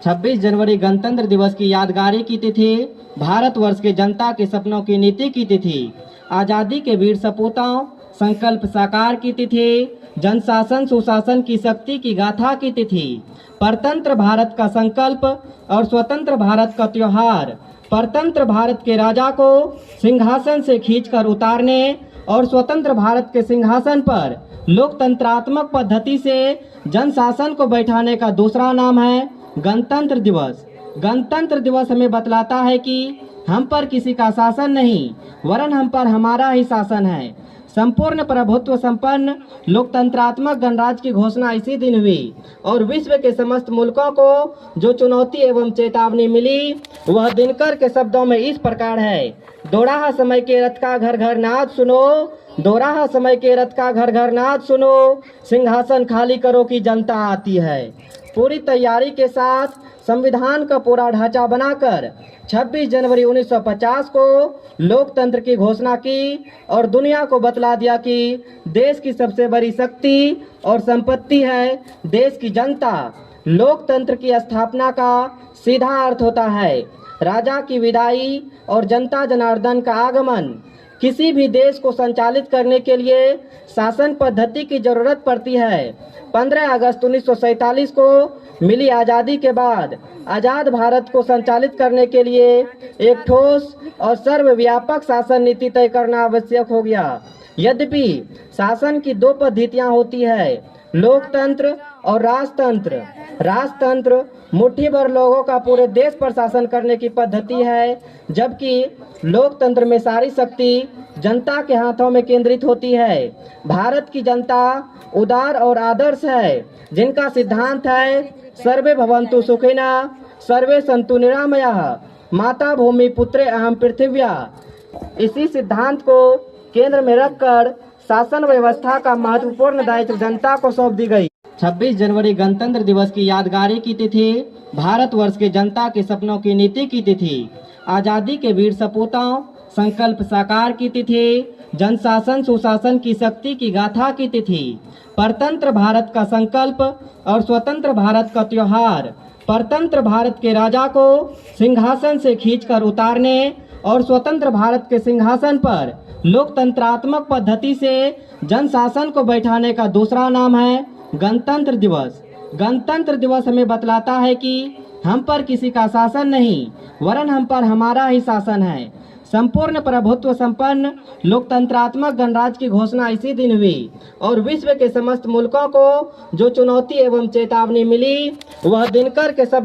26 जनवरी गणतंत्र दिवस की यादगारी की तिथि, भारतवर्ष के जनता के सपनों की नीति की तिथि, आज़ादी के वीर सपूतों संकल्प साकार की तिथि, जन शासन सुशासन की शक्ति की गाथा की तिथि, परतंत्र भारत का संकल्प और स्वतंत्र भारत का त्योहार, परतंत्र भारत के राजा को सिंहासन से खींचकर उतारने और स्वतंत्र भारत के सिंहासन पर लोकतंत्रात्मक पद्धति से जन शासन को बैठाने का दूसरा नाम है गणतंत्र दिवस। गणतंत्र दिवस हमें बतलाता है कि हम पर किसी का शासन नहीं, वरन हम पर हमारा ही शासन है। संपूर्ण प्रभुत्व संपन्न लोकतंत्रात्मक गणराज्य की घोषणा इसी दिन हुई और विश्व के समस्त मुल्कों को जो चुनौती एवं चेतावनी मिली वह दिनकर के शब्दों में इस प्रकार है। दोराहा समय के रथ का घर घर नाद सुनो, दोराहा समय के रथ का घर घर नाद सुनो, सिंहासन खाली करो की जनता आती है। पूरी तैयारी के साथ संविधान का पूरा ढांचा बनाकर 26 जनवरी 1950 को लोकतंत्र की घोषणा की और दुनिया को बतला दिया कि देश की सबसे बड़ी शक्ति और संपत्ति है देश की जनता। लोकतंत्र की स्थापना का सीधा अर्थ होता है राजा की विदाई और जनता जनार्दन का आगमन। किसी भी देश को संचालित करने के लिए शासन पद्धति की जरूरत पड़ती है। 15 अगस्त 1947 को मिली आज़ादी के बाद आज़ाद भारत को संचालित करने के लिए एक ठोस और सर्वव्यापक शासन नीति तय करना आवश्यक हो गया। यद्यपि शासन की दो पद्धतियां होती है, लोकतंत्र और राजतंत्र। राजतंत्र मुट्ठी भर लोगों का पूरे देश पर शासन करने की पद्धति है, जबकि लोकतंत्र में सारी शक्ति जनता के हाथों में केंद्रित होती है। भारत की जनता उदार और आदर्श है, जिनका सिद्धांत है सर्वे भवन्तु सुखिनः सर्वे सन्तु निरामयाः माता भूमि पुत्रे अहम पृथिव्या। इसी सिद्धांत को केंद्र में रखकर शासन व्यवस्था का महत्वपूर्ण दायित्व जनता को सौंप दी गई। 26 जनवरी गणतंत्र दिवस की यादगारी की तिथि, भारतवर्ष के जनता के सपनों की नीति की तिथि, आज़ादी के वीर सपूतों संकल्प साकार की तिथि, जन शासन सुशासन की शक्ति की गाथा की तिथि, परतंत्र भारत का संकल्प और स्वतंत्र भारत का त्योहार, परतंत्र भारत के राजा को सिंहासन से खींचकर उतारने और स्वतंत्र भारत के सिंहासन पर लोकतंत्रात्मक पद्धति से जन शासन को बैठाने का दूसरा नाम है गणतंत्र दिवस। गणतंत्र दिवस हमें बतलाता है कि हम पर किसी का शासन नहीं, वरन हम पर हमारा ही शासन है। संपूर्ण प्रभुत्व संपन्न लोकतंत्रात्मक गणराज्य की घोषणा इसी दिन हुई और विश्व के समस्त मुल्कों को जो चुनौती एवं चेतावनी मिली वह दिनकर के शब्द